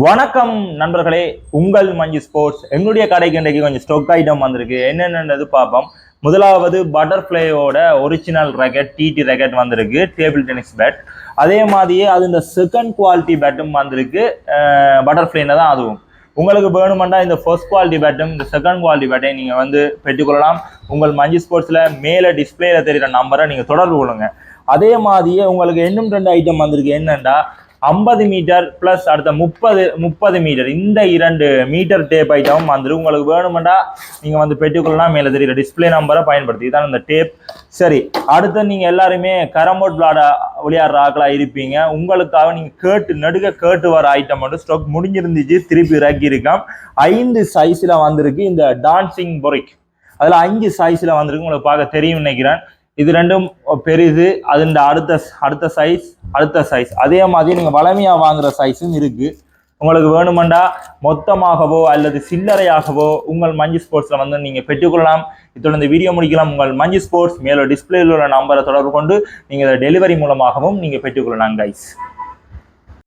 வணக்கம் நண்பர்களே, உங்கள் மஞ்சு ஸ்போர்ட்ஸ். எங்களுடைய கடைக்கு இன்றைக்கு கொஞ்சம் ஸ்டொக் ஐட்டம் வந்திருக்கு. என்னென்னது பார்ப்போம். முதலாவது பட்டர்ஃப்ளையோட ஒரிஜினல் ரெக்கெட் டிடி ரெக்கெட் வந்திருக்கு, டேபிள் டென்னிஸ் பேட். அதே மாதிரியே அது இந்த செகண்ட் குவாலிட்டி பேட்டும் வந்திருக்கு, பட்டர்ஃப்ளைன்னு தான். அதுவும் உங்களுக்கு வேணுமெண்டா இந்த ஃபர்ஸ்ட் குவாலிட்டி பேட்டும் இந்த செகண்ட் குவாலிட்டி பேட்டையும் நீங்கள் பெற்றுக்கொள்ளலாம். உங்கள் மஞ்சு ஸ்போர்ட்ஸில் மேலே டிஸ்பிளேல தெரிகிற நம்பரை நீங்கள் தொடர்பு கொள்ளுங்க. அதே மாதிரியே உங்களுக்கு இன்னும் 2 ஐட்டம் வந்திருக்கு. என்னென்னா 50 மீட்டர் பிளஸ் அடுத்த 30 மீட்டர், இந்த 2 மீட்டர் டேப் ஐட்டம் வந்துடும். உங்களுக்கு வேணுமெண்டா நீங்கள் பெற்றுக்கொள்ளலாம். மேலே தெரியுற டிஸ்பிளே நம்பரை பயன்படுத்தி இதான் இந்த டேப். சரி, அடுத்து நீங்கள் எல்லாருமே கரம்போர்ட் விளையாடுற ஆக்களாக இருப்பீங்க. உங்களுக்காக நீங்கள் கேட்டு வர ஐட்டம் மட்டும் ஸ்டாக் முடிஞ்சிருந்துச்சு, திருப்பி இறக்கி இருக்கான். 5 சைஸில் வந்திருக்கு இந்த டான்சிங் பொரிக். அதில் 5 சைஸில் வந்திருக்கு. உங்களுக்கு பார்க்க தெரியும் நினைக்கிறேன். இது ரெண்டும் பெரிது. அது அடுத்த சைஸ் அதே மாதிரி நீங்கள் வளமையாக வாங்குற சைஸும் இருக்கு. உங்களுக்கு வேணுமெண்டா மொத்தமாகவோ அல்லது சில்லறையாகவோ உங்கள் மஞ்சு ஸ்போர்ட்ஸில் நீங்கள் பெற்றுக்கொள்ளலாம். இதோட இந்த வீடியோ முடிக்கலாம். உங்கள் மஞ்சு ஸ்போர்ட்ஸ் மேலே டிஸ்பிளேல உள்ள நம்பரை தொடர்பு கொண்டு நீங்கள் டெலிவரி மூலமாகவும் நீங்கள் பெற்றுக்கொள்ளலாம் கைஸ்.